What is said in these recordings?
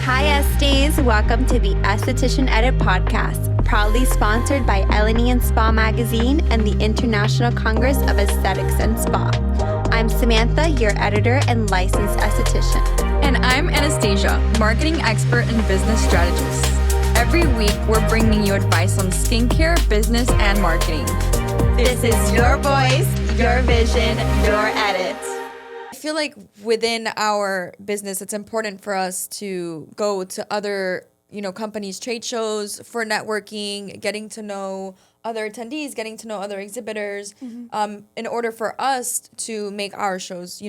Hi, Estes. Welcome to the Esthetician Edit podcast, proudly sponsored by Eleni and Spa Magazine and the International Congress of Aesthetics and Spa. I'm Samantha, your editor and licensed esthetician. And I'm Anastasia, marketing expert and business strategist. Every week, we're bringing you advice on skincare, business, and marketing. This is your voice, your vision, your edit. I feel like within our business, it's important for us to go to other, companies' trade shows for networking, getting to know other attendees, getting to know other exhibitors, in order for us to make our shows,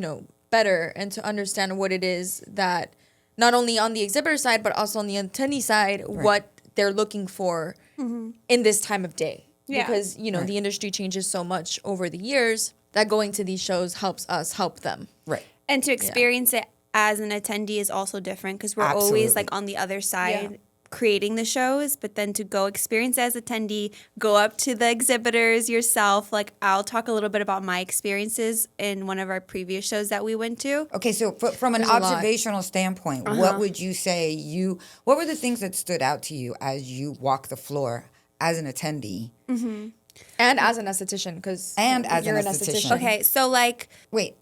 better and to understand what it is that not only on the exhibitor side, but also on the attendee side, what they're looking for in this time of day. Yeah. Because, the industry changes so much over the years that going to these shows helps us help them. Right. And to experience it as an attendee is also different because we're always like on the other side creating the shows, but then to go experience as attendee, go up to the exhibitors yourself. Like I'll talk a little bit about my experiences in one of our previous shows that we went to. Okay, so from an observational standpoint, what would you say what were the things that stood out to you as you walk the floor as an attendee? Mm-hmm. And as an esthetician, because you're an esthetician. Okay, so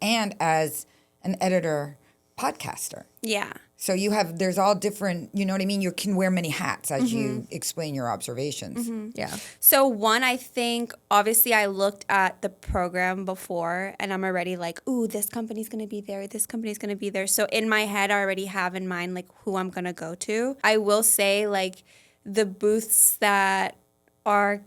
and as an editor, podcaster. Yeah. So there's all different, you know what I mean? You can wear many hats as you explain your observations. Mm-hmm. Yeah. So one, I think, obviously I looked at the program before and I'm already like, ooh, this company's going to be there. This company's going to be there. So in my head, I already have in mind like who I'm going to go to. I will say like the booths that are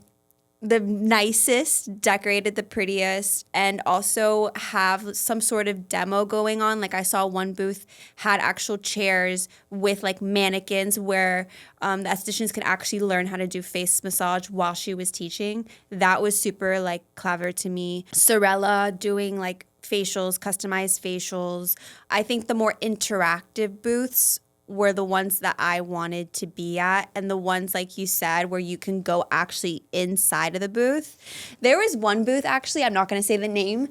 the nicest, decorated the prettiest, and also have some sort of demo going on. Like I saw one booth had actual chairs with like mannequins where the estheticians could actually learn how to do face massage while she was teaching. That was super like clever to me. Sorella doing like facials, customized facials. I think the more interactive booths were the ones that I wanted to be at, and the ones, like you said, where you can go actually inside of the booth. There was one booth, actually, I'm not going to say the name,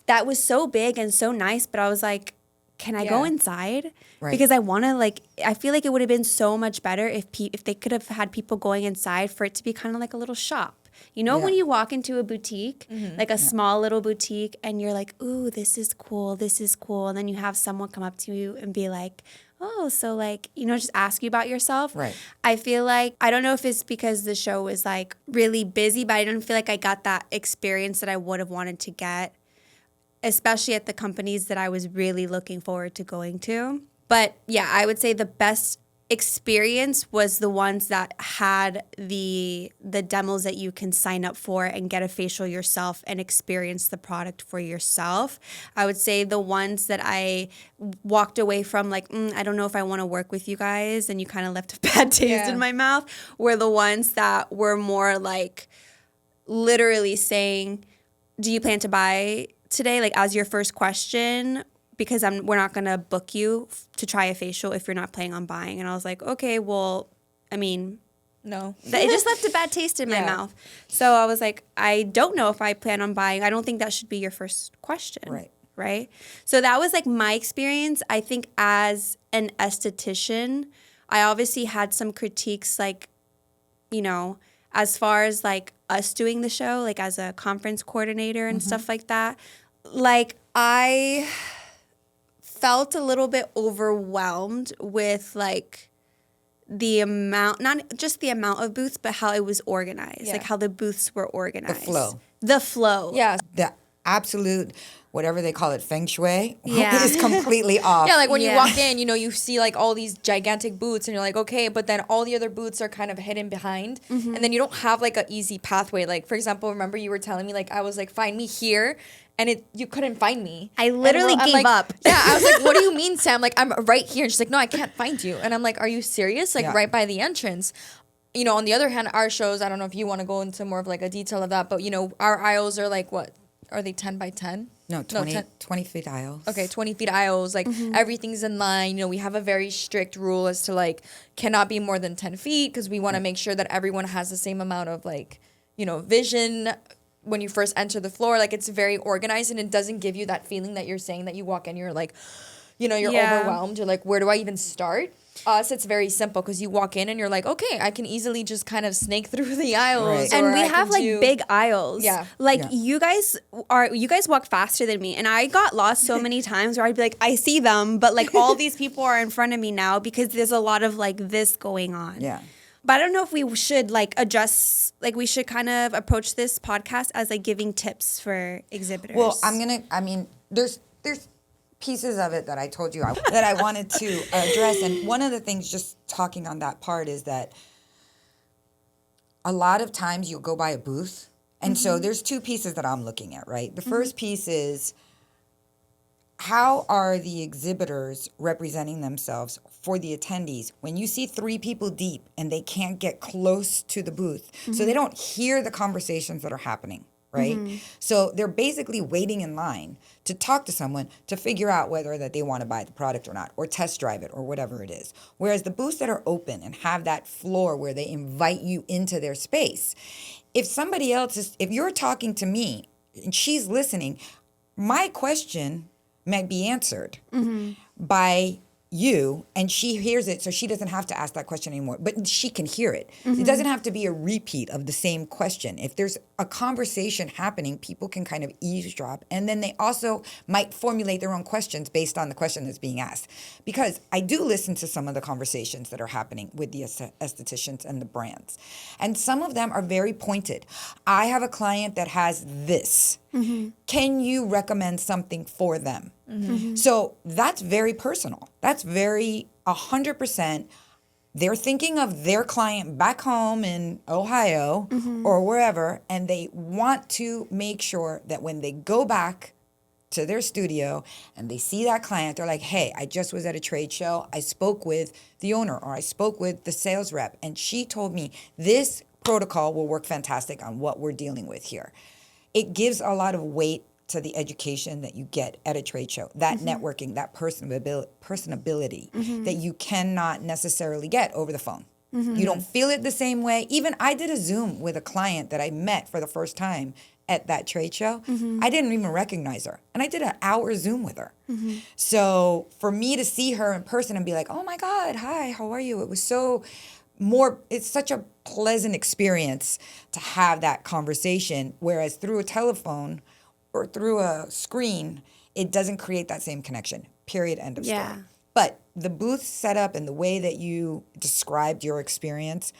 that was so big and so nice, but I was like, can I go inside? Right. Because I want to, I feel like it would have been so much better if they could have had people going inside for it to be kind of like a little shop. When you walk into a boutique, like a small little boutique, and you're like, ooh, this is cool, and then you have someone come up to you and be like, oh, so just ask you about yourself. Right. I feel like, I don't know if it's because the show was like really busy, but I don't feel like I got that experience that I would have wanted to get, especially at the companies that I was really looking forward to going to. But yeah, I would say the best experience was the ones that had the demos that you can sign up for and get a facial yourself and experience the product for yourself. I would say the ones that I walked away from like, I don't know if I want to work with you guys, and you kind of left a bad taste in my mouth, were the ones that were more like literally saying, do you plan to buy today? Like as your first question, because we're not going to book you to try a facial if you're not planning on buying. And I was like, okay, well, I mean, no. It just left a bad taste in my mouth. So I was like, I don't know if I plan on buying. I don't think that should be your first question. Right? So that was like my experience. I think as an esthetician, I obviously had some critiques like, as far as like us doing the show, like as a conference coordinator and stuff like that. Like I felt a little bit overwhelmed with like the amount, not just the amount of booths, but how it was organized, like how the booths were organized. The flow. Yeah. The absolute, whatever they call it, feng shui, is completely off. Yeah, like when you walk in, you see like all these gigantic booths and you're like, okay, but then all the other booths are kind of hidden behind. And then you don't have like an easy pathway. Like, for example, remember you were telling me like, I was like, find me here. And you couldn't find me. I literally gave up. Yeah, I was like, what do you mean, Sam? Like, I'm right here. And she's like, no, I can't find you. And I'm like, are you serious? Like, right by the entrance. On the other hand, our shows, I don't know if you want to go into more of like a detail of that, but, our aisles are like, what? Are they 10 by 10? No, 20 feet aisles. Okay, 20 feet aisles. Like, everything's in line. We have a very strict rule as to, like, cannot be more than 10 feet because we want to make sure that everyone has the same amount of, like, vision when you first enter the floor. Like, it's very organized, and it doesn't give you that feeling that you're saying that you walk in, you're like, you're Yeah. overwhelmed. You're like, where do I even start? Us, it's very simple because you walk in and you're like, okay, I can easily just kind of snake through the aisles. Right. And or we I have can like do- big aisles. Yeah. Like Yeah. you guys walk faster than me. And I got lost so many times where I'd be like, I see them, but like all these people are in front of me now because there's a lot of like this going on. Yeah. But I don't know if we should like adjust, like we should kind of approach this podcast as like giving tips for exhibitors. Well, there's pieces of it that I told you that I wanted to address. And one of the things, just talking on that part, is that a lot of times you'll go by a booth. And so there's two pieces that I'm looking at, right? The first piece is, how are the exhibitors representing themselves for the attendees when you see 3 people deep and they can't get close to the booth, so they don't hear the conversations that are happening, right? So they're basically waiting in line to talk to someone to figure out whether that they want to buy the product or not, or test drive it, or whatever it is. Whereas the booths that are open and have that floor where they invite you into their space, if you're talking to me and she's listening, my question might be answered by you, and she hears it, so she doesn't have to ask that question anymore, but she can hear it. It doesn't have to be a repeat of the same question. If there's a conversation happening, people can kind of eavesdrop, and then they also might formulate their own questions based on the question that's being asked. Because I do listen to some of the conversations that are happening with the estheticians and the brands, and some of them are very pointed. I have a client that has this. Can you recommend something for them? So that's very personal. That's very 100%. They're thinking of their client back home in Ohio or wherever, and they want to make sure that when they go back to their studio and they see that client, they're like, hey, I just was at a trade show. I spoke with the owner, or I spoke with the sales rep, and she told me this protocol will work fantastic on what we're dealing with here. It gives a lot of weight to the education that you get at a trade show, that networking, that personability that you cannot necessarily get over the phone. You don't feel it the same way. Even I did a Zoom with a client that I met for the first time at that trade show. I didn't even recognize her. And I did an hour Zoom with her. So for me to see her in person and be like, oh my God, hi, how are you? It was it's such a pleasant experience to have that conversation, whereas through a telephone or through a screen, it doesn't create that same connection, period, end of story. But the booth setup and the way that you described your experience,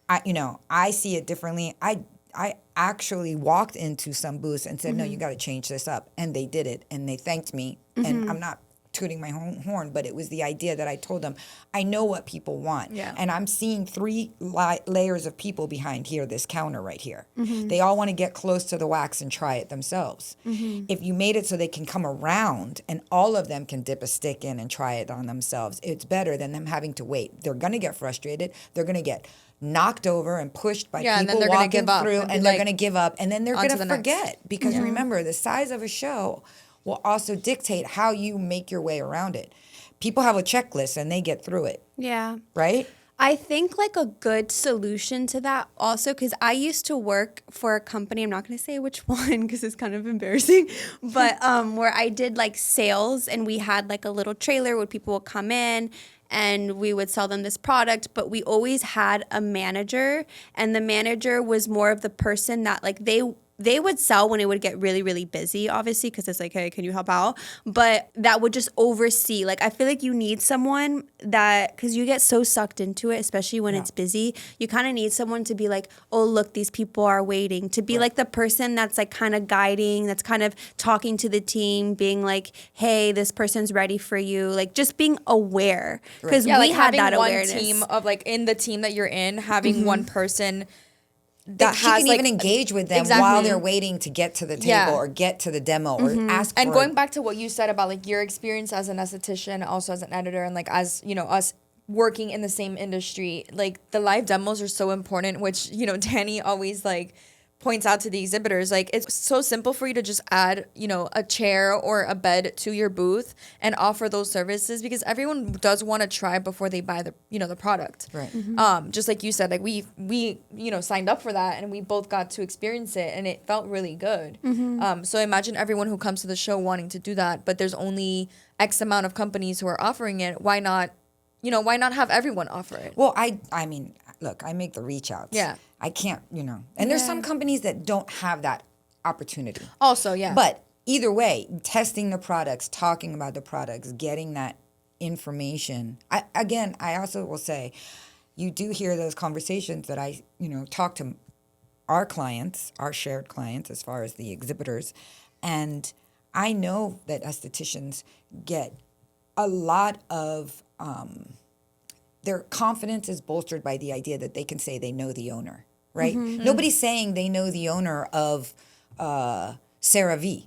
I see it differently. I actually walked into some booths and said, no, you got to change this up. And they did it, and they thanked me. And I'm not tooting my own horn, but it was the idea that I told them, I know what people want. And I'm seeing 3 layers of people behind here, this counter right here. They all want to get close to the wax and try it themselves. If you made it so they can come around and all of them can dip a stick in and try it on themselves, it's better than them having to wait. They're going to get frustrated. They're going to get knocked over and pushed by and then people they're gonna walking give up through, and they're going to give up, and then they're going to forget. Because remember, the size of a show will also dictate how you make your way around it. People have a checklist and they get through it. Yeah. Right? I think like a good solution to that also, because I used to work for a company, I'm not going to say which one because it's kind of embarrassing, but where I did like sales, and we had like a little trailer where people would come in and we would sell them this product, but we always had a manager, and the manager was more of the person that like they would sell when it would get really, really busy, obviously, because it's like, hey, can you help out? But that would just oversee. Like, I feel like you need someone that, because you get so sucked into it, especially when it's busy, you kind of need someone to be like, oh, look, these people are waiting. To be like the person that's like kind of guiding, that's kind of talking to the team, being like, hey, this person's ready for you. Like, just being aware. Because we like had having that one awareness. team of like in the team that you're in, having one person that she can even engage with them while they're waiting to get to the table or get to the demo or ask for and going back to what you said about like your experience as an esthetician, also as an editor, and like as us working in the same industry, like the live demos are so important, which Danny always like points out to the exhibitors, like, it's so simple for you to just add, you know, a chair or a bed to your booth and offer those services, because everyone does want to try before they buy the, you know, the product. Right. Just like you said, like we you know, signed up for that and we both got to experience it and it felt really good. So imagine everyone who comes to the show wanting to do that, but there's only X amount of companies who are offering it. Why not, you know, why not have everyone offer it? Well, I mean, look, I make the reach outs. Yeah. I can't, you know. And there's some companies that don't have that opportunity. Also, yeah. But either way, testing the products, talking about the products, getting that information. I also will say, you do hear those conversations that I, you know, talk to our clients, our shared clients, as far as the exhibitors. And I know that estheticians get a lot of, their confidence is bolstered by the idea that they can say they know the owner, right? Nobody's saying they know the owner of CeraVe,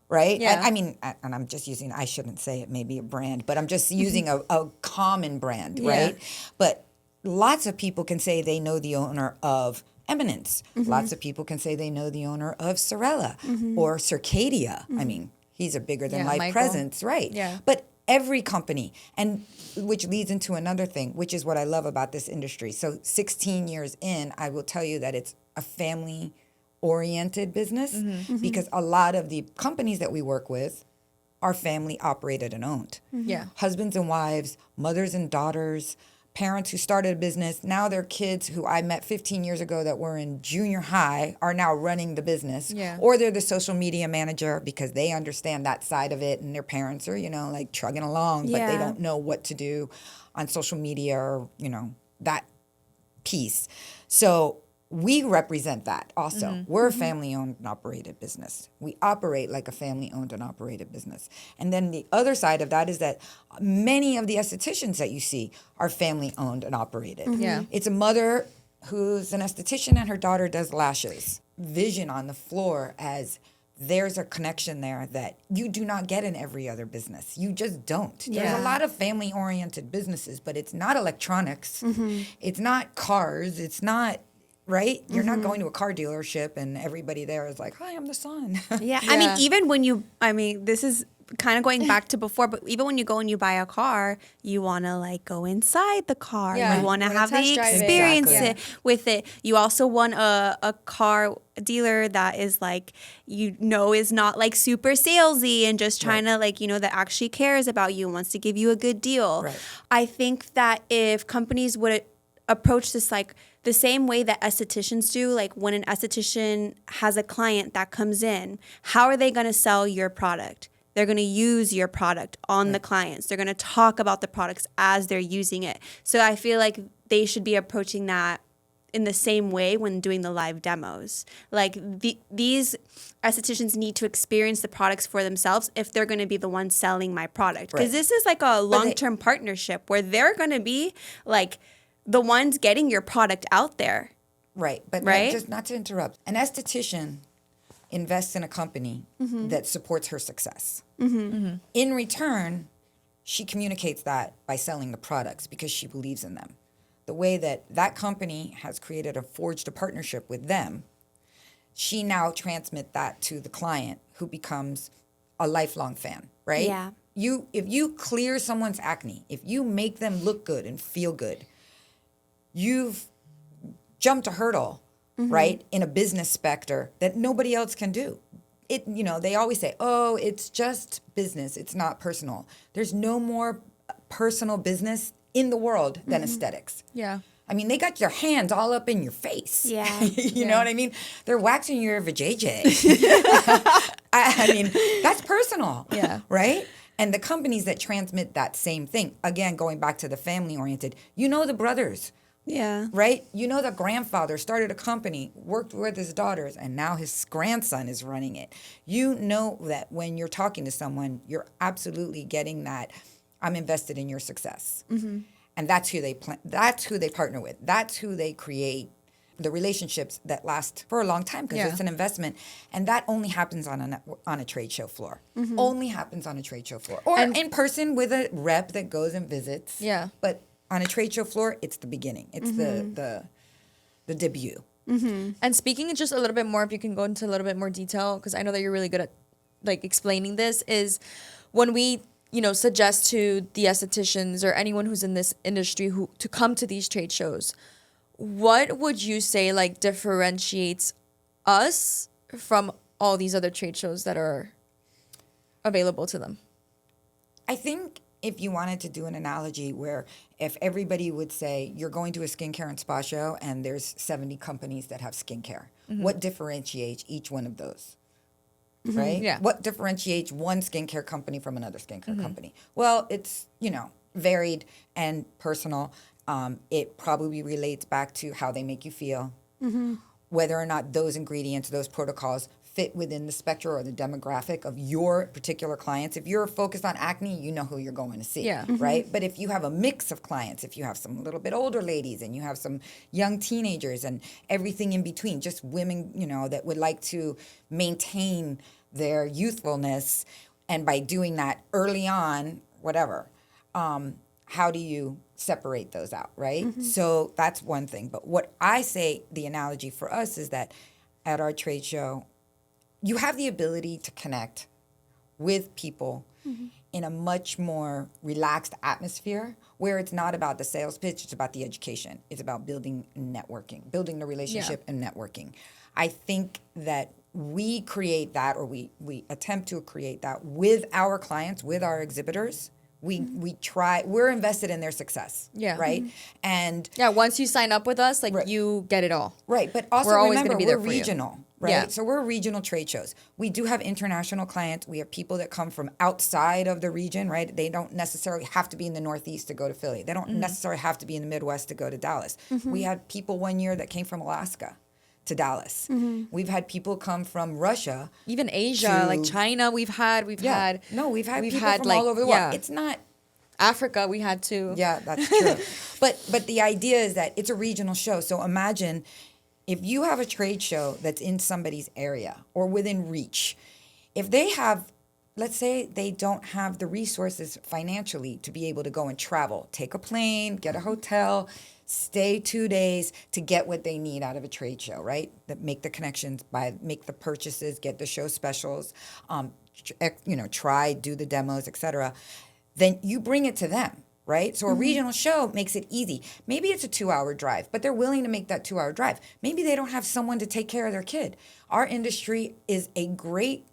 right? Yeah. I mean, and I'm just using, I shouldn't say it, maybe a brand, but I'm just using a common brand, right? But lots of people can say they know the owner of Eminence. Lots of people can say they know the owner of Sorella or Circadia. I mean, he's a bigger than life Michael. presence, right? Yeah. But every company, and which leads into another thing, which is what I love about this industry. So 16 years in, I will tell you that it's a family-oriented business because a lot of the companies that we work with are family operated and owned. Yeah. Husbands and wives, mothers and daughters, parents who started a business. Now their kids who I met 15 years ago that were in junior high are now running the business. Yeah. Or they're the social media manager because they understand that side of it and their parents are, you know, like trugging along, but they Yeah. don't know what to do on social media or, you know, that piece. So we represent that also. We're a family-owned and operated business. We operate like a family-owned and operated business. And then the other side of that is that many of the estheticians that you see are family-owned and operated. Yeah. It's a mother who's an esthetician and her daughter does lashes. Vision on the floor as there's a connection there that you do not get in every other business. You just don't. There's Yeah. a lot of family-oriented businesses, but it's not electronics. It's not cars. It's not, right? You're not going to a car dealership and everybody there is like, hi, I'm the son. Yeah. I mean, even when you, I mean, this is kind of going back to before, but even when you go and you buy a car, you want to like go inside the car. Yeah. You want to You wanna have the test drive it. experience Exactly. with it. You also want a car dealer that is like, you know, is not like super salesy and just trying to like, you know, that actually cares about you and wants to give you a good deal. Right. I think that if companies would approach this like the same way that estheticians do, like when an esthetician has a client that comes in, how are they going to sell your product? They're going to use your product on the clients. They're going to talk about the products as they're using it. So I feel like they should be approaching that in the same way when doing the live demos. Like these estheticians need to experience the products for themselves if they're going to be the ones selling my product. Because this is like a long-term partnership where they're going to be like the ones getting your product out there. Right. But Right? just not to interrupt. An esthetician invests in a company that supports her success. In return, she communicates that by selling the products because she believes in them. The way that that company has forged a partnership with them, she now transmits that to the client who becomes a lifelong fan, right? Yeah. If you clear someone's acne, if you make them look good and feel good, you've jumped a hurdle, right, in a business specter that nobody else can do. You know, they always say, oh, it's just business. It's not personal. There's no more personal business in the world than aesthetics. Yeah. I mean, they got their hands all up in your face. Yeah. You know what I mean? They're waxing your vajayjay. I mean, that's personal. Yeah. Right? And the companies that transmit that same thing, again, going back to the family-oriented, you know the brothers. Yeah. Right? You know the grandfather started a company, worked with his daughters, and now his grandson is running it. You know that when you're talking to someone, you're absolutely getting that, I'm invested in your success. And that's who they that's who they partner with. That's who they create the relationships that last for a long time because it's an investment. And that only happens on a trade show floor. Only happens on a trade show floor. Or in person with a rep that goes and visits. Yeah. But on a trade show floor, it's the beginning. It's the debut. And speaking just a little bit more, if you can go into a little bit more detail, because I know that you're really good at like explaining this, is when we, suggest to the estheticians or anyone who's in this industry who to come to these trade shows, what would you say like differentiates us from all these other trade shows that are available to them? I think if you wanted to do an analogy where if everybody would say you're going to a skincare and spa show and there's 70 companies that have skincare, what differentiates each one of those? Right? Yeah. What differentiates one skincare company from another skincare company? Well, it's, varied and personal. It probably relates back to how they make you feel, whether or not those ingredients, those protocols fit within the spectrum or the demographic of your particular clients. If you're focused on acne, you know who you're going to see, Yeah. right? But if you have a mix of clients, if you have some little bit older ladies and you have some young teenagers and everything in between, just women, that would like to maintain their youthfulness, and by doing that early on, whatever, how do you separate those out, right? So that's one thing. But what I say, the analogy for us is that at our trade show, you have the ability to connect with people in a much more relaxed atmosphere where it's not about the sales pitch, it's about the education. It's about building networking, building the relationship and networking. I think that we create that, or we attempt to create that with our clients, with our exhibitors. We're invested in their success. Yeah. Right? And Yeah, once you sign up with us, like Right. you get it all. right, but also We're always remember, gonna be there we're for you. regional, right? Yeah. So we're regional trade shows. We do have international clients. We have people that come from outside of the region, right? They don't necessarily have to be in the Northeast to go to Philly. They don't necessarily have to be in the Midwest to go to Dallas. We had people one year that came from Alaska to Dallas. We've had people come from Russia. Even Asia, like To- China, we've had We've had people from like, all over the world. It's not. Africa, we had too. Yeah, that's true. But the idea is that it's a regional show. So imagine if you have a trade show that's in somebody's area or within reach. If they have, let's say they don't have the resources financially to be able to go and travel, take a plane, get a hotel, stay 2 days to get what they need out of a trade show, right? That make the connections, make the purchases, get the show specials, try, do the demos, etc. Then you bring it to them, right? So a regional show makes it easy. Maybe it's a 2-hour drive, but they're willing to make that 2-hour drive. Maybe they don't have someone to take care of their kid. Our industry is a great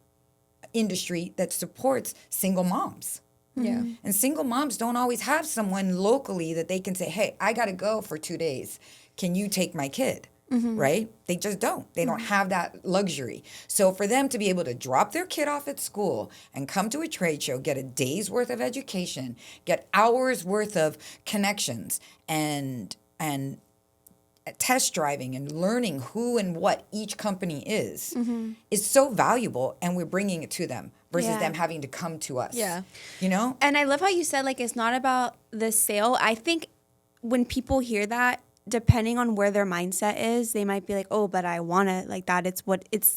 industry that supports single moms. Yeah. And single moms don't always have someone locally that they can say, hey, I got to go for 2 days. Can you take my kid? Right? They just don't. They don't have that luxury. So for them to be able to drop their kid off at school and come to a trade show, get a day's worth of education, get hours worth of connections and test driving and learning who and what each company is so valuable, and we're bringing it to them versus Yeah. them having to come to us. Yeah. And I love how you said, like, it's not about the sale. I think when people hear that, depending on where their mindset is, they might be like, oh, but I want to, like, that. It's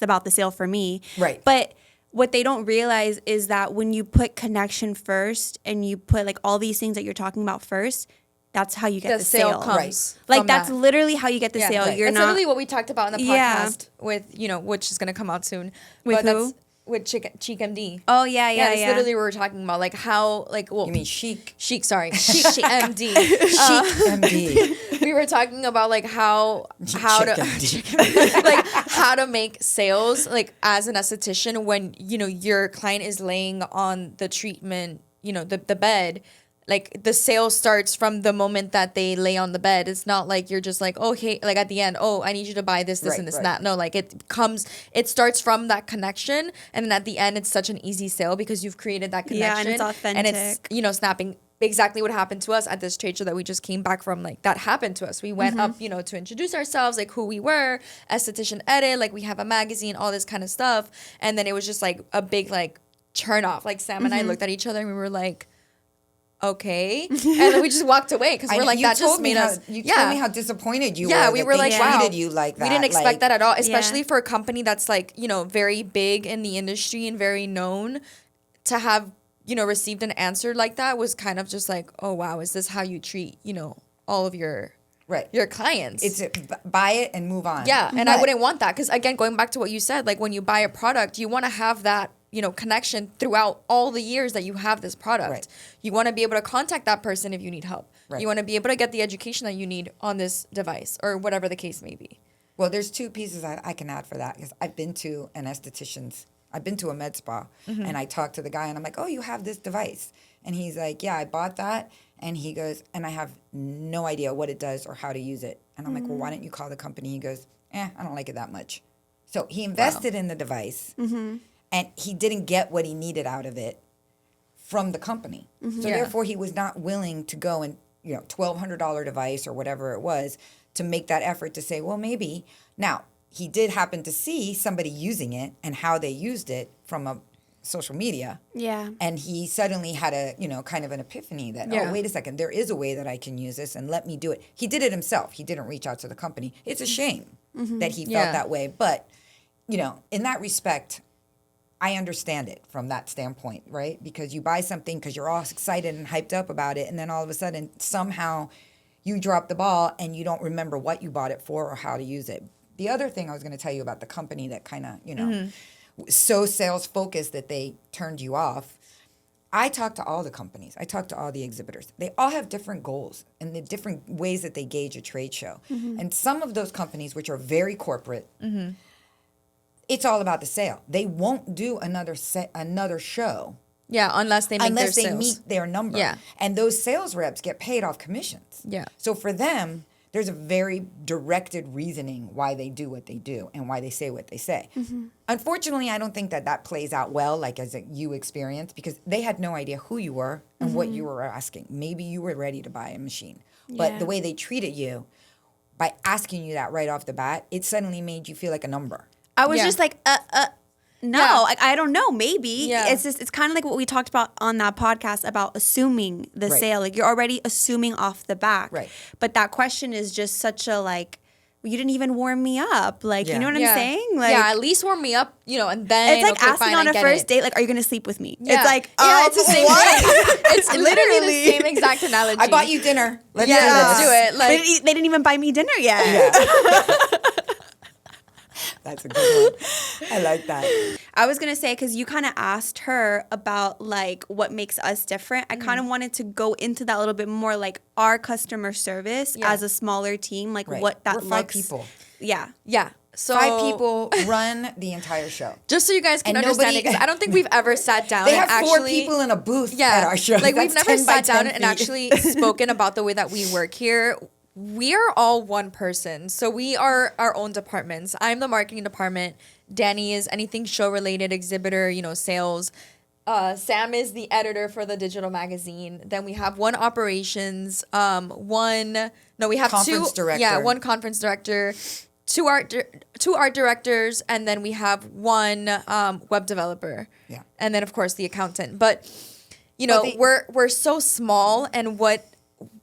about the sale for me. Right. But what they don't realize is that when you put connection first and you put, like, all these things that you're talking about first, that's how you get the sale. comes. Right. Like, from that's that. literally how you get the sale. right. You're It's not literally what we talked about in the Yeah. podcast with, which is going to come out soon. With But who? that's with Cheek MD. Oh, yeah. That's literally what we're talking about. Like how, like, well, You mean chic? Chic, sorry. Chic MD. Chic MD. We were talking about like how Chick to MD. like how to make sales like as an esthetician when your client is laying on the treatment, the bed. Like the sale starts from the moment that they lay on the bed. It's not like you're just like, oh, hey, like at the end, oh, I need you to buy this, Right, and this right. and that. No, like it starts from that connection. And then at the end, it's such an easy sale because you've created that connection. Yeah, and it's And it's, authentic. snapping exactly what happened to us at this trade show that we just came back from. Like that happened to us. We went up, to introduce ourselves, like who we were, esthetician edit, like we have a magazine, all this kind of stuff. And then it was just like a big like turn off. Like Sam and I looked at each other and we were like, okay, and then we just walked away because I we're know, like, you that just told me made us. You told me how disappointed you were. Yeah, we that were they like, wow, treated you like that. We didn't expect like, that at all, especially for a company that's like, very big in the industry and very known. To have, received an answer like that was kind of just like, oh wow, is this how you treat, all of your Right. your clients. It's buy it and move on. Yeah, and I wouldn't want that because, again, going back to what you said, like when you buy a product, you want to have that, connection throughout all the years that you have this product. Right. You want to be able to contact that person if you need help. Right. You want to be able to get the education that you need on this device or whatever the case may be. Well, there's two pieces I can add for that because I've been to I've been to a med spa and I talked to the guy and I'm like, oh, you have this device. And he's like, yeah, I bought that. And he goes, and I have no idea what it does or how to use it. And I'm like, well, why don't you call the company? He goes, I don't like it that much. So he invested in the device and he didn't get what he needed out of it from the company. So therefore he was not willing to go and, $1,200 device or whatever it was to make that effort to say, well, maybe. Now, he did happen to see somebody using it and how they used it from a social media. Yeah. And he suddenly had a, kind of an epiphany that, oh, wait a second, there is a way that I can use this and let me do it. He did it himself. He didn't reach out to the company. It's a shame that he felt that way. But, in that respect, I understand it from that standpoint, right? Because you buy something because you're all excited and hyped up about it. And then all of a sudden, somehow you drop the ball and you don't remember what you bought it for or how to use it. The other thing I was going to tell you about the company that kind of, so sales focused that they turned you off. I talked to all the companies. I talked to all the exhibitors. They all have different goals and the different ways that they gauge a trade show. And some of those companies, which are very corporate, it's all about the sale. They won't do another show. Yeah, unless they make their unless they sales. meet their number. Yeah. And those sales reps get paid off commissions. Yeah. So for them, there's a very directed reasoning why they do what they do and why they say what they say. Unfortunately, I don't think that plays out well, like as you experienced, because they had no idea who you were and what you were asking. Maybe you were ready to buy a machine. But the way they treated you, by asking you that right off the bat, it suddenly made you feel like a number. I was just like, no, Yeah. like, I don't know. Maybe Yeah. it's kind of like what we talked about on that podcast about assuming the Right. sale. Like you're already assuming off the back. Right. But that question is just such a like, you didn't even warm me up. Like, you know what I'm saying? Like, at least warm me up, and then it's like okay, asking fine, on I a get first it. date, like, are you going to sleep with me? Yeah. It's like, it's the same what? thing. It's literally the same exact analogy. I bought you dinner. Let's Let's do do this. it. Like, They didn't even buy me dinner yet. That's a good one. I like that. I was going to say, because you kind of asked her about like what makes us different. I kind of wanted to go into that a little bit more, like our customer service as a smaller team, like Right. what that We're looks. 5 people. Yeah. Yeah. So 5 people run the entire show. Just so you guys can And understand nobody- it, because I don't think we've ever sat down They and have 4 actually people in a booth yeah, at our show. like we've That's never 10 by sat down 10 and feet. actually spoken about the way that we work here. We are all one person. So we are our own departments. I'm the marketing department. Danny is anything show related, exhibitor, sales. Sam is the editor for the digital magazine. Then we have one operations, we have Conference two. director. Yeah, one conference director, two art directors, and then we have one web developer. Yeah. And then of course the accountant. But But we're so small, and what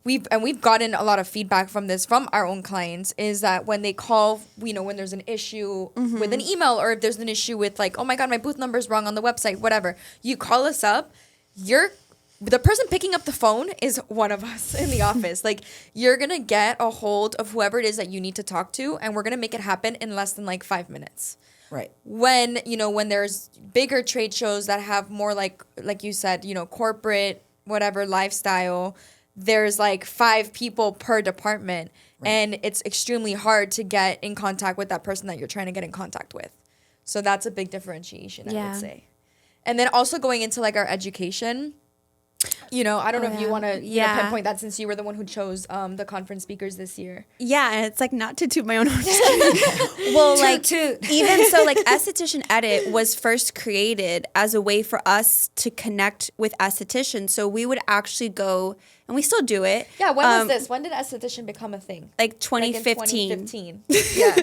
we've gotten a lot of feedback from this from our own clients is that when they call, when there's an issue with an email, or if there's an issue with like, oh my God, my booth number is wrong on the website, whatever, you call us up, the person picking up the phone is one of us in the office. Like, you're going to get a hold of whoever it is that you need to talk to, and we're going to make it happen in less than like 5 minutes. Right. When there's bigger trade shows that have more like you said, corporate, whatever lifestyle, there's like 5 people per department, and it's extremely hard to get in contact with that person that you're trying to get in contact with. So that's a big differentiation, I would say. And then also going into like our education, I don't know if you want to pinpoint that, since you were the one who chose the conference speakers this year. Yeah, and it's like not to toot my own horn. Well, like even so, like Esthetician Edit was first created as a way for us to connect with estheticians. So we would actually go, and we still do it. Yeah, when was this? When did esthetician become a thing? Like 2015. Like in 2015. Yeah.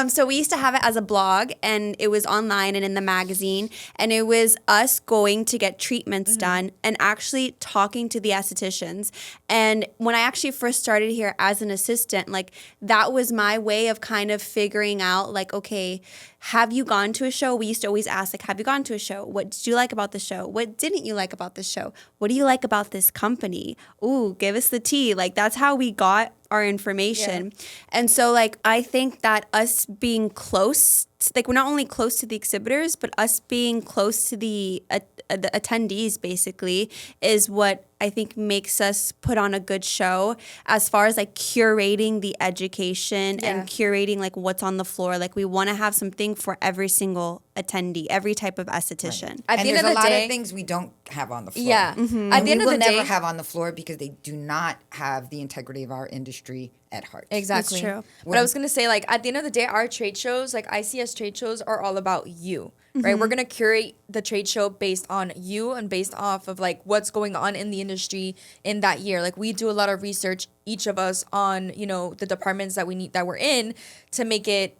So we used to have it as a blog, and it was online and in the magazine, and it was us going to get treatments done and actually talking to the estheticians. And when I actually first started here as an assistant, like that was my way of kind of figuring out, like, okay, have you gone to a show? We used to always ask, like, have you gone to a show? What did you like about the show? What didn't you like about the show? What do you like about this company? Ooh, give us the tea. Like, that's how we got our information. And so like I think that us being close, like we're not only close to the exhibitors, but us being close to the attendees basically is what I think makes us put on a good show as far as like curating the education and curating like what's on the floor. Like we want to have something for every single attendee, every type of esthetician. At And the end there's of a the lot day, of things we don't have on the floor. yeah. And At the we end of will the never day, have on the floor because they do not have the integrity of our industry at heart. exactly. That's true. But I was gonna say, like, at the end of the day, our trade shows, like ICS trade shows, are all about you, right? We're gonna curate the trade show based on you and based off of like what's going on in the industry in that year. Like we do a lot of research, each of us, on the departments that we're in to make it,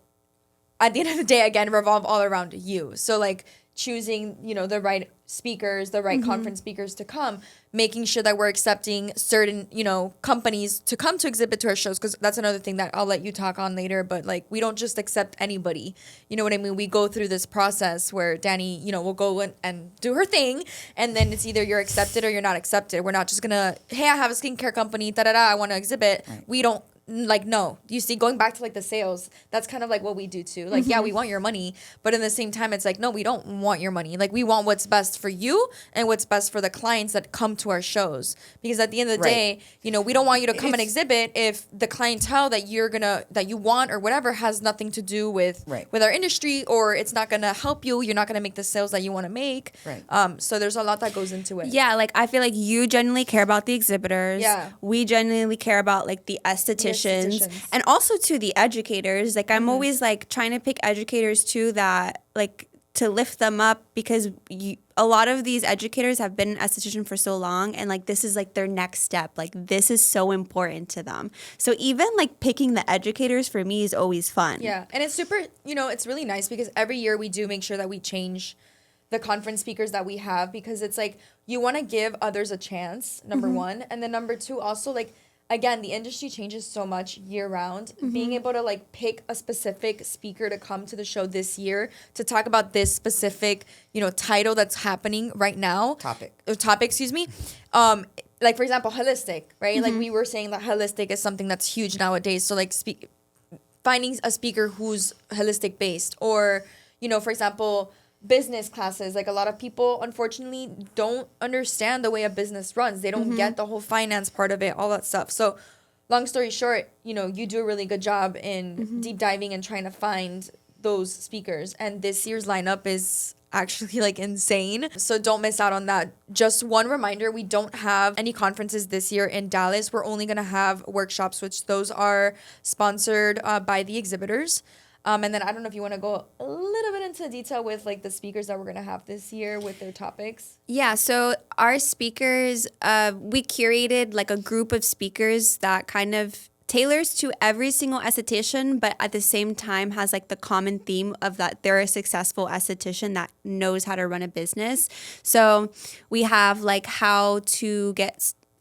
at the end of the day, again, revolve all around you. So like choosing, the right speakers, the right conference speakers to come, making sure that we're accepting certain, companies to come to exhibit to our shows, because that's another thing that I'll let you talk on later. But like, we don't just accept anybody. You know what I mean? We go through this process where Danny, will go and do her thing, and then it's either you're accepted or you're not accepted. We're not just gonna, hey, I have a skincare company, I want to exhibit. Right. We don't. Like, no, you see, going back to like the sales, that's kind of like what we do too. Like, yeah, we want your money, but in the same time, it's like, no, we don't want your money. Like, we want what's best for you and what's best for the clients that come to our shows. Because at the end of the day, we don't want you to come and exhibit if the clientele that you want or whatever has nothing to do with our industry, or it's not gonna help you. You're not gonna make the sales that you want to make. Right. So there's a lot that goes into it. Yeah, like I feel like you genuinely care about the exhibitors. Yeah. We genuinely care about like the estheticians. And also to the educators. Like I'm always like trying to pick educators too that like to lift them up, because a lot of these educators have been an esthetician for so long, and like this is like their next step. Like this is so important to them. So even like picking the educators for me is always fun. Yeah, and it's super, it's really nice because every year we do make sure that we change the conference speakers that we have, because it's like you want to give others a chance, number one, and then number two, also like, again, the industry changes so much year round. Being able to like pick a specific speaker to come to the show this year to talk about this specific, title that's happening right now. Topic, excuse me. Like for example, holistic, right? Like we were saying that holistic is something that's huge nowadays. So like finding a speaker who's holistic based, or, for example, business classes. Like a lot of people unfortunately don't understand the way a business runs. They don't get the whole finance part of it, all that stuff. So long story short, you do a really good job in deep diving and trying to find those speakers. And this year's lineup is actually like insane. So don't miss out on that. Just one reminder, we don't have any conferences this year in Dallas. We're only going to have workshops, which those are sponsored by the exhibitors. And then I don't know if you want to go a little bit into detail with like the speakers that we're going to have this year with their topics. Yeah, so our speakers, we curated like a group of speakers that kind of tailors to every single esthetician, but at the same time has like the common theme of that they're a successful esthetician that knows how to run a business. So we have like how to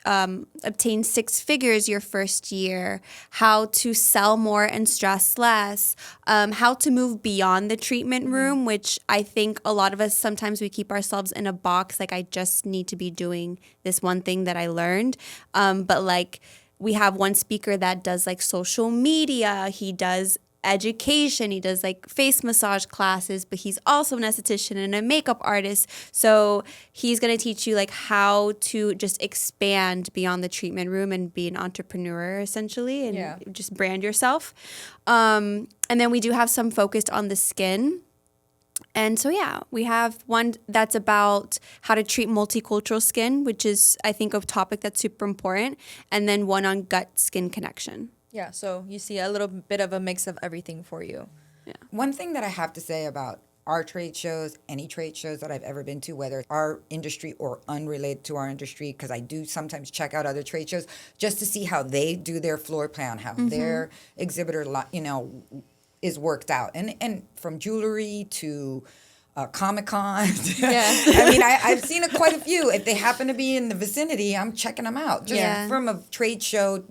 obtain 6 figures your first year, how to sell more and stress less, how to move beyond the treatment room, which I think a lot of us, sometimes we keep ourselves in a box, like I just need to be doing this one thing that I learned. But like we have one speaker that does like social media, he does education, he does like face massage classes, but he's also an esthetician and a makeup artist. So he's going to teach you like how to just expand beyond the treatment room and be an entrepreneur essentially, and just brand yourself. And then we do have some focused on the skin. And so, yeah, we have one that's about how to treat multicultural skin, which is, I think, a topic that's super important. And then one on gut-skin connection. Yeah, so you see a little bit of a mix of everything for you. Yeah. One thing that I have to say about our trade shows, any trade shows that I've ever been to, whether our industry or unrelated to our industry, because I do sometimes check out other trade shows just to see how they do their floor plan, how their exhibitor, is worked out. And from jewelry to Comic-Con. I mean, I've seen quite a few. If they happen to be in the vicinity, I'm checking them out. Just from a trade show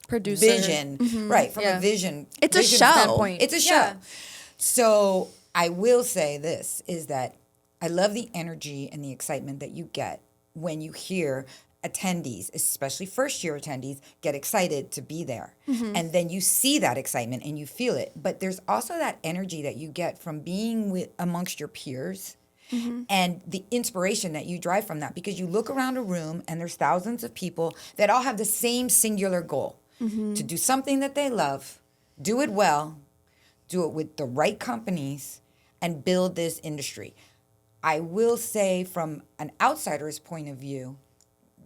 producer vision, right? From a vision, it's a show. Standpoint. It's a show. Yeah. So I will say this is that I love the energy and the excitement that you get when you hear attendees, especially first-year attendees, get excited to be there. And then you see that excitement and you feel it. But there's also that energy that you get from being amongst your peers and the inspiration that you drive from that, because you look around a room and there's thousands of people that all have the same singular goal, to do something that they love, do it well, do it with the right companies, and build this industry. I will say, from an outsider's point of view,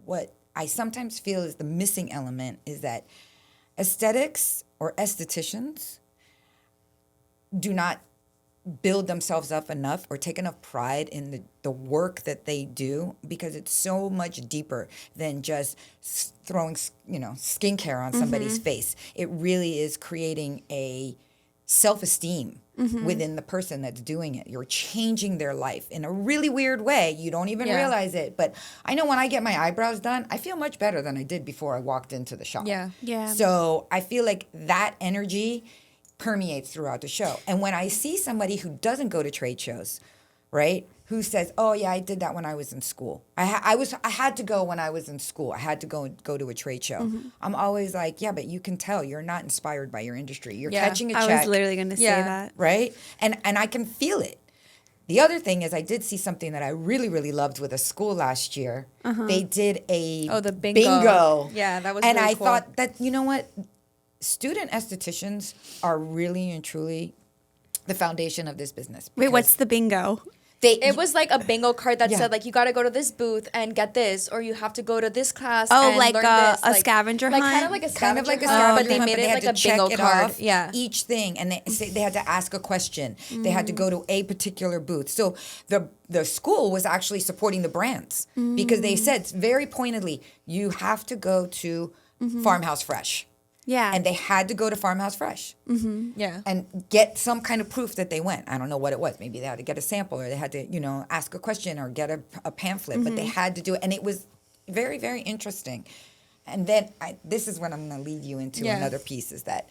what I sometimes feel is the missing element is that aesthetics or estheticians do not build themselves up enough or take enough pride in the work that they do, because it's so much deeper than just throwing, skincare on somebody's face. It really is creating a self-esteem within the person that's doing it. You're changing their life in a really weird way. You don't even realize it. But I know when I get my eyebrows done, I feel much better than I did before I walked into the shop. Yeah. So I feel like that energy permeates throughout the show. And when I see somebody who doesn't go to trade shows, right, who says, "Oh yeah, I did that when I was in school. I had to go when I was in school. I had to go to a trade show." I'm always like, "Yeah, but you can tell you're not inspired by your industry. You're catching a check." I was literally going to say that. Right? And I can feel it. The other thing is, I did see something that I really, really loved with a school last year. They did the bingo. Yeah, that was and really I cool. thought that, you know what? Student estheticians are really and truly the foundation of this business. Wait, what's the bingo? It was like a bingo card that said, like, you got to go to this booth and get this, or you have to go to this class and like learn a this. scavenger like hunt? kind of like a Kind of like a scavenger hunt, scavenger but they hunt, made but it had like to a check bingo it card. off, Yeah. each thing, and they had to ask a question. They had to go to a particular booth. So the school was actually supporting the brands, because they said very pointedly, you have to go to Farmhouse Fresh. Yeah. And they had to go to Farmhouse Fresh. Yeah. And get some kind of proof that they went. I don't know what it was. Maybe they had to get a sample, or they had to, ask a question or get a pamphlet, but they had to do it. And it was very, very interesting. And then this is what I'm going to lead you into another piece, is that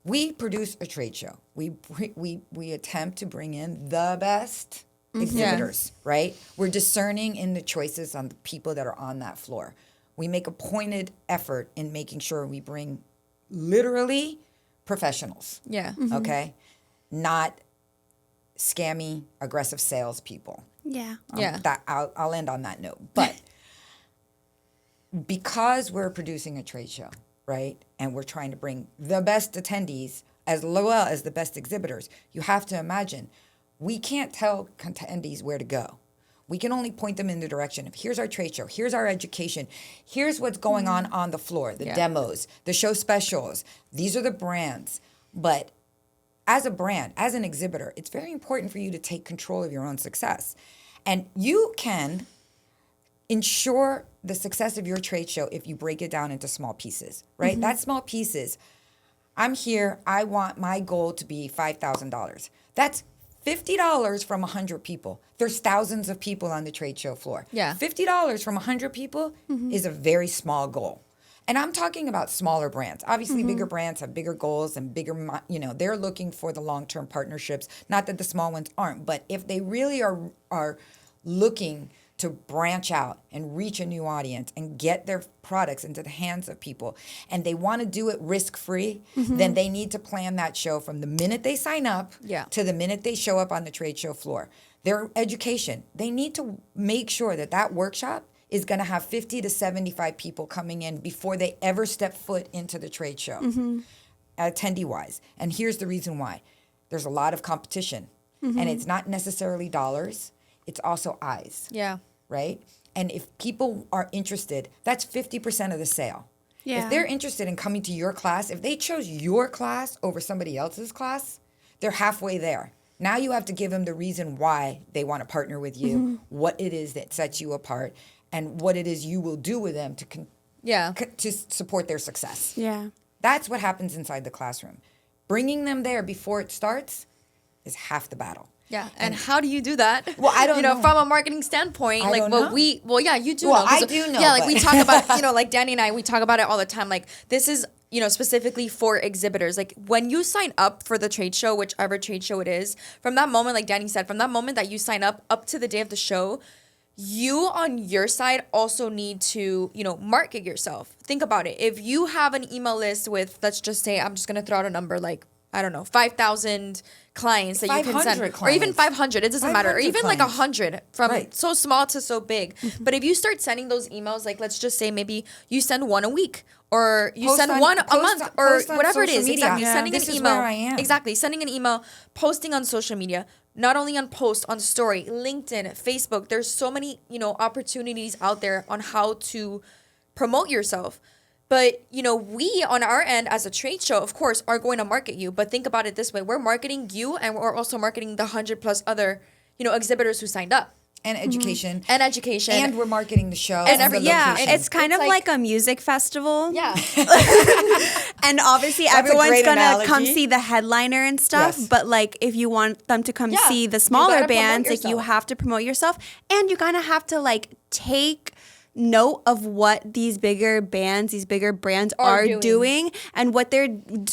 we produce a trade show. We attempt to bring in the best exhibitors, right? We're discerning in the choices on the people that are on that floor. We make a pointed effort in making sure we bring literally professionals. Yeah. Okay? Not scammy, aggressive salespeople. Yeah. That I'll end on that note. But because we're producing a trade show, right, and we're trying to bring the best attendees as well as the best exhibitors, you have to imagine we can't tell attendees where to go. We can only point them in the direction of, here's our trade show, here's our education, here's what's going on the floor, the demos, the show specials. These are the brands. But as a brand, as an exhibitor, it's very important for you to take control of your own success. And you can ensure the success of your trade show if you break it down into small pieces, right? That small pieces, I'm here, I want my goal to be $5,000. That's $50 from 100 people. There's thousands of people on the trade show floor. Yeah. $50 from 100 people is a very small goal. And I'm talking about smaller brands. Obviously, bigger brands have bigger goals and bigger, they're looking for the long-term partnerships. Not that the small ones aren't, but if they really are looking to branch out and reach a new audience and get their products into the hands of people, and they want to do it risk-free, then they need to plan that show from the minute they sign up to the minute they show up on the trade show floor. Their education, they need to make sure that workshop is going to have 50 to 75 people coming in before they ever step foot into the trade show, attendee-wise. And here's the reason why. There's a lot of competition, and it's not necessarily dollars. It's also eyes. Yeah. Right? And if people are interested, that's 50% of the sale. Yeah. If they're interested in coming to your class, if they chose your class over somebody else's class, they're halfway there. Now you have to give them the reason why they want to partner with you, what it is that sets you apart, and what it is you will do with them to support their success. Yeah. That's what happens inside the classroom. Bringing them there before it starts is half the battle. Yeah, and how do you do that? Well, I don't know. From a marketing standpoint, I like don't what know. you do Well, know. 'Cause, I do know, Yeah, like but- we talk about, like Danny and I, we talk about it all the time. Like this is, specifically for exhibitors. Like when you sign up for the trade show, whichever trade show it is, from that moment, like Danny said, from that moment that you sign up to the day of the show, you on your side also need to, market yourself. Think about it. If you have an email list with, let's just say, I'm just going to throw out a number like, I don't know, 5,000 clients that you can send, or even 500, it doesn't matter, or even like 100, from so small to so big. But if you start sending those emails, like let's just say maybe you send one a week, or you send one a month, or whatever it is. Exactly. Sending an email. Exactly. Sending an email, posting on social media, not only on post, on story, LinkedIn, Facebook. There's so many, opportunities out there on how to promote yourself. But, we on our end as a trade show, of course, are going to market you. But think about it this way. We're marketing you, and we're also marketing the 100 plus other, exhibitors who signed up. And education. And education. And we're marketing the show. And every, it's kind of like a music festival. Yeah. And obviously everyone's going to come see the headliner and stuff. Yes. But like if you want them to come see the smaller bands, like you have to promote yourself. And you kind of have to like take note of what these bigger bands, these bigger brands are doing, and what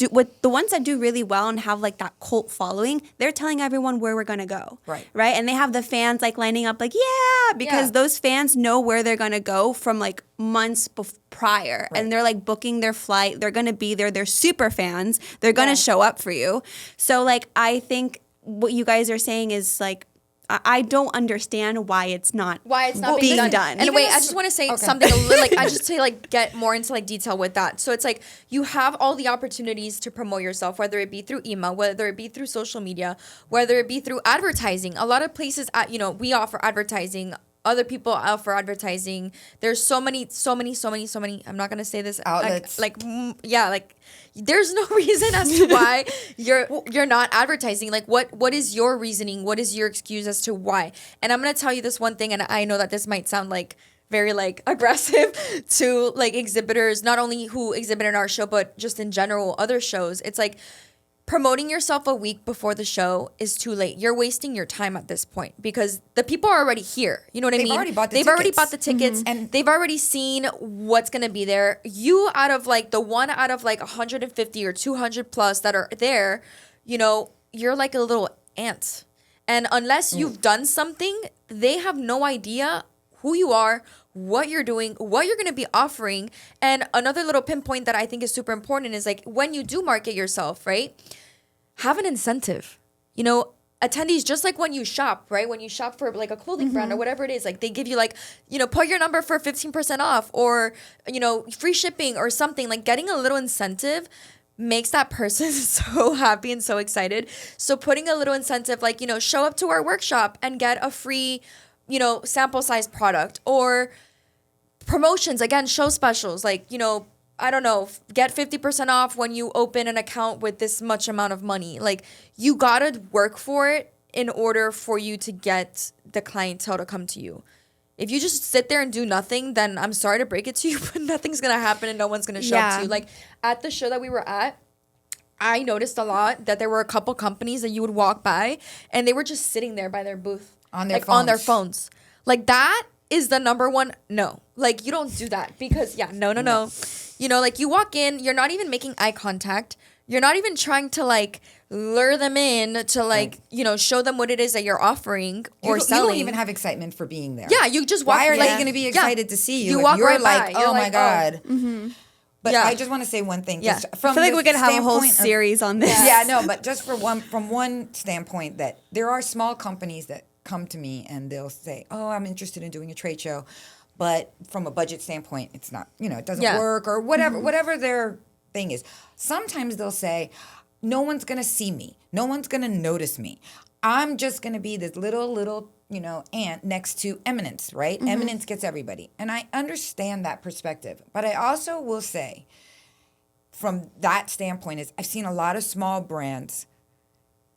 what the ones that do really well and have like that cult following, they're telling everyone where we're gonna go, right? And they have the fans like lining up, like because those fans know where they're gonna go from like months prior, and they're like booking their flight. They're gonna be there. They're super fans. They're gonna show up for you. So like I think what you guys are saying is like, I don't understand why it's not being done. And wait, I just want to say something a little, like, I just to like get more into like detail with that. So it's like you have all the opportunities to promote yourself, whether it be through email, whether it be through social media, whether it be through advertising. A lot of places, we offer advertising. Other people offer advertising. There's so many. I'm not gonna say this outlets. There's no reason as to why you're not advertising. Like, what is your reasoning? What is your excuse as to why? And I'm gonna tell you this one thing, and I know that this might sound like very like aggressive to like exhibitors, not only who exhibit in our show, but just in general other shows. It's like, promoting yourself a week before the show is too late. You're wasting your time at this point because the people are already here. You know what I mean? They've already bought the tickets, and they've already seen what's going to be there. You out of like the one out of like 150 or 200 plus that are there, you're like a little ant. And unless you've done something, they have no idea who you are, what you're doing, what you're going to be offering. And another little pinpoint that I think is super important is like when you do market yourself, right? Have an incentive. Attendees, just like when you shop, right? When you shop for like a clothing brand or whatever it is, like they give you like, put your number for 15% off or, free shipping or something. Like getting a little incentive makes that person so happy and so excited. So putting a little incentive, like, show up to our workshop and get a free sample size product, or promotions, again, show specials, like, I don't know, get 50% off when you open an account with this much amount of money. Like, you gotta work for it in order for you to get the clientele to come to you. If you just sit there and do nothing, then I'm sorry to break it to you, but nothing's gonna happen and no one's gonna show up to you. Like, at the show that we were at, I noticed a lot that there were a couple companies that you would walk by and they were just sitting there by their booth. On their phones. Like, that is the number one no. Like, you don't do that because, no. Like, you walk in, you're not even making eye contact. You're not even trying to, like, lure them in to, like, show them what it is that you're offering or selling. You don't even have excitement for being there. Yeah, you just walk. Why are they going to be excited to see you? You walk right like, by. Oh, my God. But I just want to say one thing. Just from I feel like we could have a whole series on this. But just from one standpoint, that there are small companies that come to me and they'll say, oh, I'm interested in doing a trade show, but from a budget standpoint, it's not, it doesn't work or whatever their thing is. Sometimes they'll say, no one's going to see me. No one's going to notice me. I'm just going to be this little, ant next to eminence, right? Eminence gets everybody. And I understand that perspective. But I also will say, from that standpoint, is I've seen a lot of small brands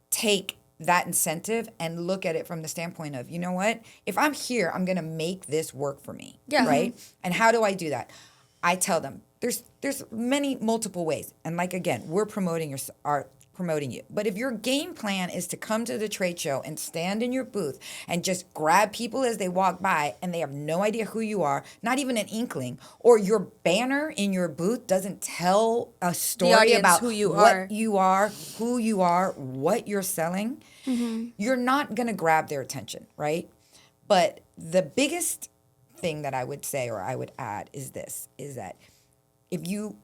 take that incentive and look at it from the standpoint of, you know what? If I'm here, I'm going to make this work for me, right? And how do I do that? I tell them there's multiple ways. And like, again, we're promoting you. But if your game plan is to come to the trade show and stand in your booth and just grab people as they walk by and they have no idea who you are, not even an inkling, or your banner in your booth doesn't tell a story about who you what you are, who you are, what you're selling, you're not going to grab their attention, right? But the biggest thing that I would say or I would add is this, is that if you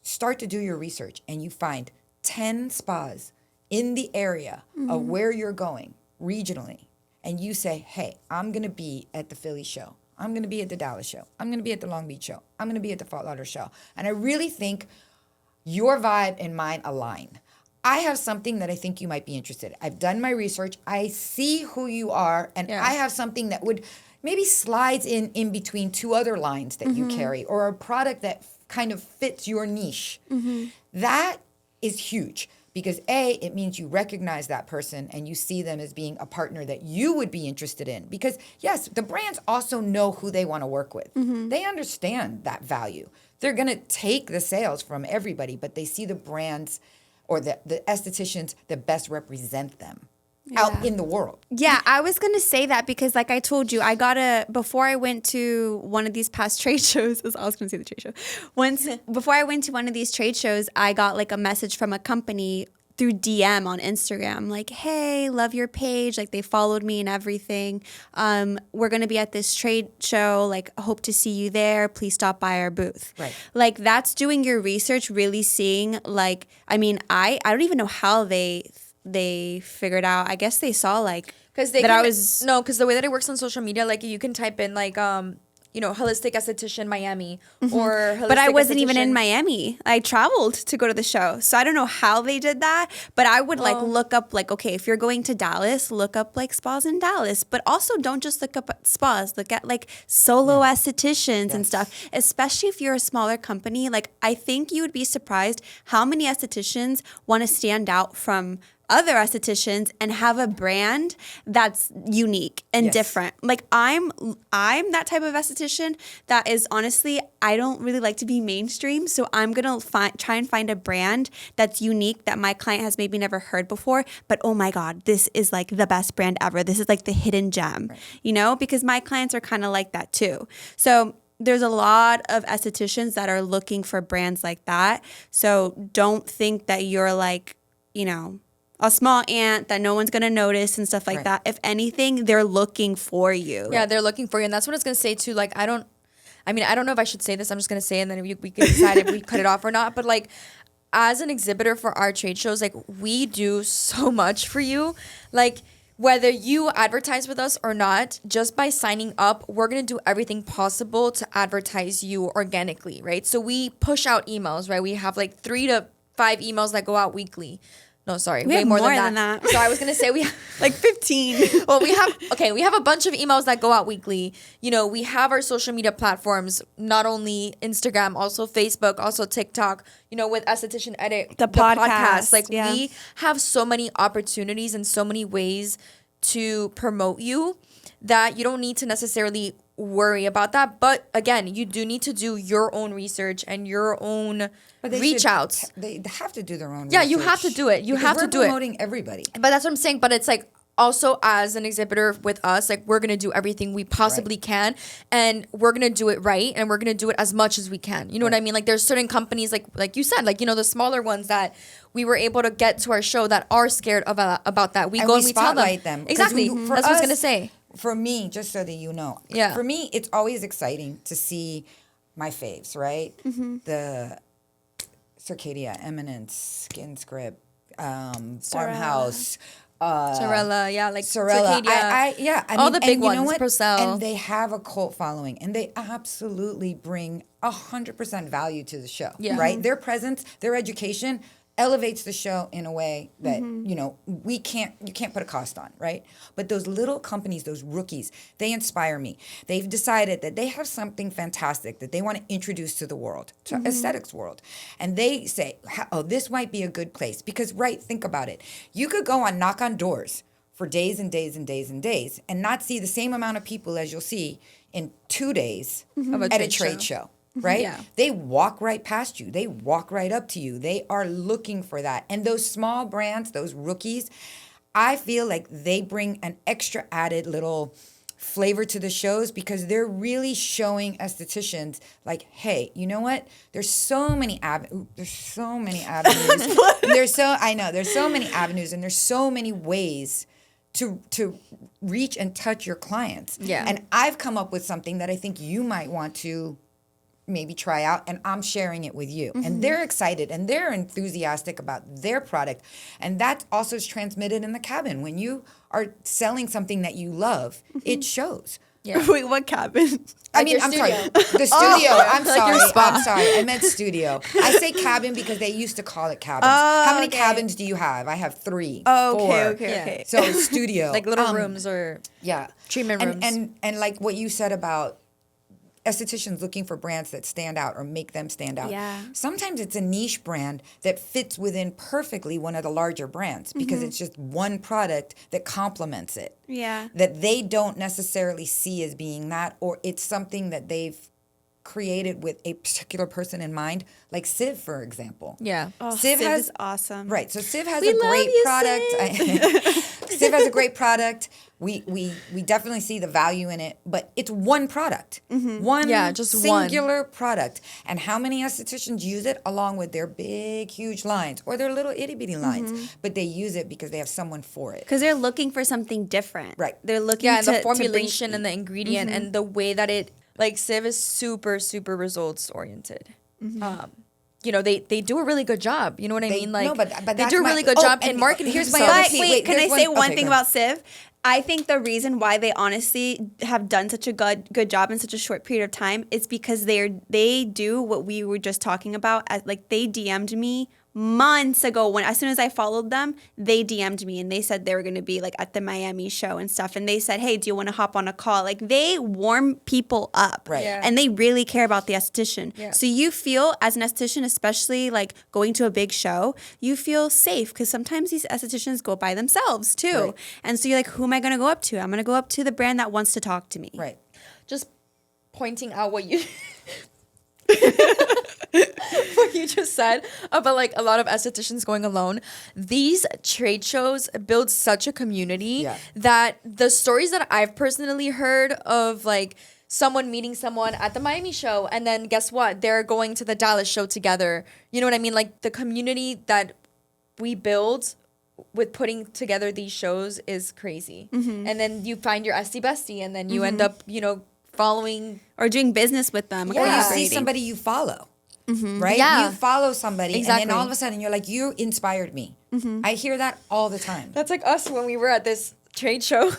start to do your research and you find 10 spas in the area of where you're going regionally, and you say, hey, I'm going to be at the Philly show. I'm going to be at the Dallas show. I'm going to be at the Long Beach show. I'm going to be at the Fort Lauderdale show. And I really think your vibe and mine align. I have something that I think you might be interested in. I've done my research. I see who you are, and I have something that would maybe slides in between two other lines that you carry, or a product that kind of fits your niche. That is huge. Because A, it means you recognize that person and you see them as being a partner that you would be interested in. Because yes, the brands also know who they want to work with. They understand that value. They're going to take the sales from everybody, but they see the brands or the estheticians that best represent them out in the world. Yeah, I was going to say that because like I told you, before I went to one of these past trade shows, I was going to say the trade show. Before I went to one of these trade shows, I got like a message from a company through DM on Instagram, like, hey, love your page. Like they followed me and everything. We're going to be at this trade show. Like, hope to see you there. Please stop by our booth. Right. Like that's doing your research, really seeing like, I mean, I don't even know how they figured out. I guess they saw like because the way that it works on social media, like you can type in like holistic esthetician Miami or holistic but I wasn't even esthetician- in Miami. I traveled to go to the show, so I don't know how they did that. But I would like look up like, okay, if you're going to Dallas, look up like spas in Dallas. But also don't just look up at spas. Look at like solo estheticians and stuff. Especially if you're a smaller company. Like I think you would be surprised how many estheticians want to stand out from other estheticians and have a brand that's unique and different. Like I'm that type of esthetician that is honestly, I don't really like to be mainstream. So I'm going to try and find a brand that's unique that my client has maybe never heard before. But oh my God, this is like the best brand ever. This is like the hidden gem, because my clients are kind of like that too. So there's a lot of estheticians that are looking for brands like that. So don't think that you're like, a small ant that no one's going to notice and stuff like that. If anything, they're looking for you. Yeah, they're looking for you. And that's what I was going to say too. Like, I don't know if I should say this. I'm just going to say it and then we can decide if we cut it off or not. But like, as an exhibitor for our trade shows, like we do so much for you. Like whether you advertise with us or not, just by signing up, we're going to do everything possible to advertise you organically, right? So we push out emails, right? We have like 3 to 5 emails that go out weekly. No, sorry. We way have more more than than that. that. So I was going to say we have like 15. well, we have a bunch of emails that go out weekly. We have our social media platforms, not only Instagram, also Facebook, also TikTok, with Esthetician Edit, the podcast. Like we have so many opportunities and so many ways to promote you that you don't need to necessarily worry about that. But again, you do need to do your own research and your own reach outs. They have to do their own research. Yeah, you have to do it. You have to do it. We're promoting everybody. But that's what I'm saying. But it's like also as an exhibitor with us, like we're going to do everything we possibly can, and we're going to do it right, and we're going to do it as much as we can. You know what I mean? Like there's certain companies like you said, like the smaller ones that we were able to get to our show that are scared about that. We go and we tell them. Exactly. That's what I was going to say. For me, just so that you know, for me, it's always exciting to see my faves, right? The Circadia, Eminence, Skin Script, Farmhouse, Sorella, Sorella. Circadia. All the big and ones, you know what? Procel. And they have a cult following, and they absolutely bring 100% value to the show, right? Their presence, their education elevates the show in a way that you can't put a cost on, right? But those little companies, those rookies, they inspire me. They've decided that they have something fantastic that they want to introduce to the world, to aesthetics world, and they say, "Oh, this might be a good place." Because think about it. You could go on knock on doors for days and days and days and days, and not see the same amount of people as you'll see in 2 days at a trade show. Right? Yeah. They walk right past you. They walk right up to you. They are looking for that. And those small brands, those rookies, I feel like they bring an extra added little flavor to the shows because they're really showing estheticians like, hey, you know what? There's so many avenues. There's so many avenues and there's so many ways to reach and touch your clients. Yeah. And I've come up with something that I think you might want to maybe try out, and I'm sharing it with you. And they're excited and they're enthusiastic about their product. And that also is transmitted in the cabin. When you are selling something that you love, it shows. Yeah. Wait, what cabin? I mean, your I'm sorry. studio. The studio. I'm Like your sorry. spa. I'm sorry. I meant studio. I say cabin because they used to call it cabins. How many okay. cabins do you have? I have 3, Oh, 4. okay, okay, Yeah. okay. So studio. Like little rooms or Yeah. treatment rooms. And like what you said about estheticians looking for brands that stand out or make them stand out. Yeah. Sometimes it's a niche brand that fits within perfectly one of the larger brands because it's just one product that complements it. Yeah. That they don't necessarily see as being that, or it's something that they've created with a particular person in mind, like Civ, for example. yeah. Oh, Civ Civ has- is awesome. Right. So Civ has We a love great you, product. Civ has a great product. We definitely see the value in it, but it's one product. One Yeah, just one. singular product. And how many estheticians use it along with their big, huge lines or their little itty bitty lines, but they use it because they have someone for it. Because they're looking for something different. Right. They're looking Yeah, and to the to bring- formulation and the ingredient and the way that it, like Civ is super, super results oriented. You know, they do a really good job. You know what I mean? Like, no, but they that's do a my- really good oh, job and in marketing. here's my themselves. other But piece. wait, Wait, can I there's say one- one okay, thing go ahead. about Civ? I think the reason why they honestly have done such a good job in such a short period of time is because they do what we were just talking about. Like they DM'd me months ago when as soon as I followed them, they DM'd me and they said they were going to be like at the Miami show and stuff. And they said, "Hey, do you want to hop on a call?" Like they warm people up, Right. Yeah. and they really care about the esthetician. Yeah. So you feel as an esthetician, especially like going to a big show, you feel safe because sometimes these estheticians go by themselves too. Right. And so you're like, who am I going to go up to? I'm going to go up to the brand that wants to talk to me. Right. Just pointing out what you what you just said about like a lot of estheticians going alone. These trade shows build such a community Yeah. that the stories that I've personally heard of like someone meeting someone at the Miami show and then guess what? They're going to the Dallas show together. You know what I mean? Like the community that we build with putting together these shows is crazy. And then you find your Esty bestie and then you end up, you know, following. Or doing business with them. Or you collaborating. see somebody you follow, right? Yeah. You follow somebody, Exactly. and then all of a sudden you're like, you inspired me. I hear that all the time. That's like us when we were at this trade show.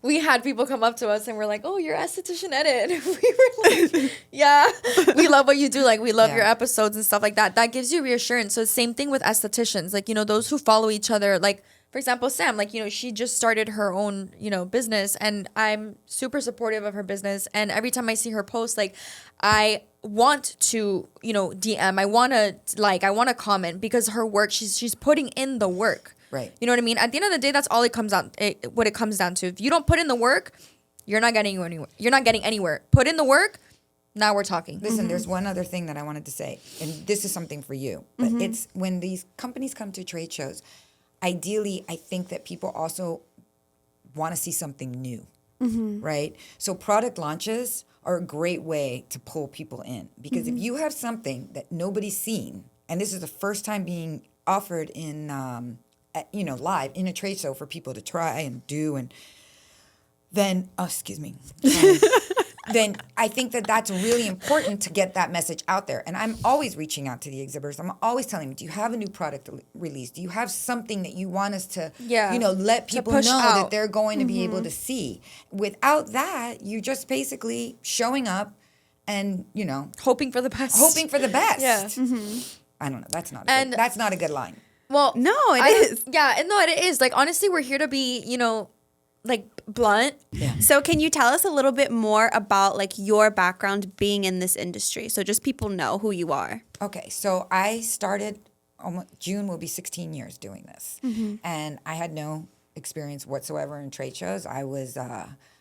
We had people come up to us and we're like, "Oh, you're esthetician edit." We were like, "Yeah, we love what you do. Like, we love Yeah. your episodes and stuff like that." That gives you reassurance. So same thing with estheticians. Like, you know, those who follow each other. Like, for example, Sam. Like, you know, she just started her own, you know, business, and I'm super supportive of her business. And every time I see her post, like, I want to, you know, DM. I want to like. I want to comment because her work. She's putting in the work. Right. You know what I mean? At the end of the day, that's all it comes out. What it comes down to. If you don't put in the work, you're not getting anywhere. You're not getting anywhere. Put in the work. Now we're talking. Listen, there's one other thing that I wanted to say, and this is something for you. But it's when these companies come to trade shows, ideally, I think that people also want to see something new, right? So product launches are a great way to pull people in because if you have something that nobody's seen, and this is the first time being offered in, you know, live in a trade show for people to try and do, and then, oh, excuse me. Then I think that that's really important to get that message out there. And I'm always reaching out to the exhibitors. I'm always telling them, do you have a new product release? Do you have something that you want us to, Yeah. you know, let people know push that out. they're going to be able to see? Without that, you're just basically showing up and, you know, Hoping for the best. hoping for the best. Yeah. I don't know. That's not And- that's not a good line. Well, No, it it is. Yeah, and no, it is. Like, honestly, we're here to be, you know, like blunt. So can you tell us a little bit more about like your background being in this industry? So just people know who you are. Okay, so I started, June will be 16 years doing this. And I had no experience whatsoever in trade shows. I was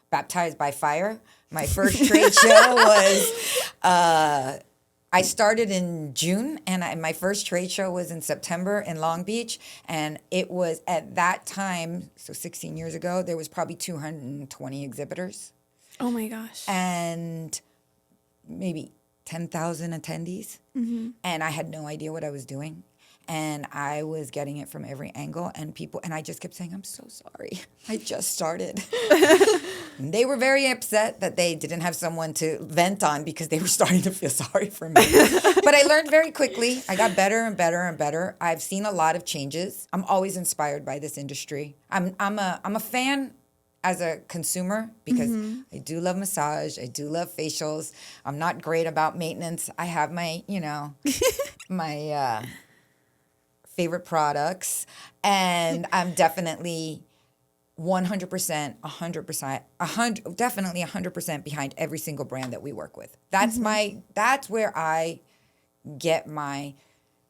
baptized by fire. My first trade show was, I started in June, and my first trade show was in September in Long Beach. And it was at that time, so 16 years ago, there was probably 220 exhibitors Oh my gosh. and maybe 10,000 attendees. And I had no idea what I was doing. And I was getting it from every angle, and I just kept saying, I'm so sorry. I just started. And they were very upset that they didn't have someone to vent on because they were starting to feel sorry for me. But I learned very quickly. I got better and better and better. I've seen a lot of changes. I'm always inspired by this industry. I'm a fan as a consumer because I do love massage. I do love facials. I'm not great about maintenance. I have my, my favorite products, and I'm definitely 100%, 100%, definitely 100% behind every single brand that we work with. That's that's where I get my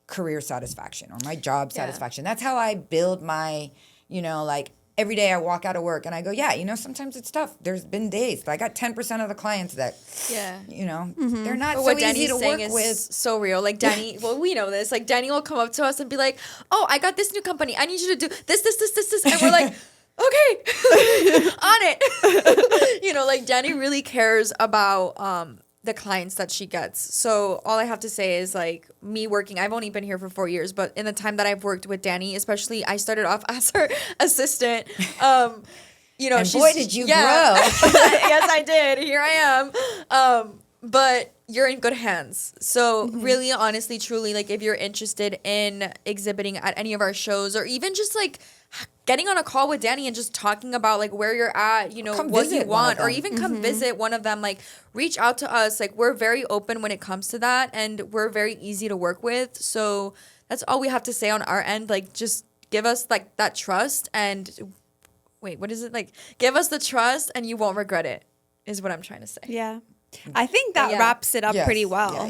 career satisfaction or my job satisfaction. That's how I build my, like every day I walk out of work and I go, sometimes it's tough. There's been days. I got 10% of the clients that, they're not But so what easy Danny's to saying work is with. so real. Like Danny, well, we know this. Like Danny will come up to us and be like, "Oh, I got this new company. I need you to do this," and we're like, "Okay, on it." Like Danny really cares about the clients that she gets. So all I have to say is like me working. I've only been here for 4 years, but in the time that I've worked with Danny, especially, I started off as her assistant. And boy, did you grow. Yes, I did. Here I am. But you're in good hands. So really, honestly, truly, like if you're interested in exhibiting at any of our shows, or even just like getting on a call with Danny and just talking about like where you're at, Come what you visit one of want, or them. even come visit one of them, like reach out to us. Like we're very open when it comes to that, and we're very easy to work with. So that's all we have to say on our end. Like just give us like that trust and what is it? Like give us the trust and you won't regret it, is what I'm trying to say. Yeah. I think that Yeah. wraps it up Yes. pretty well. Yeah.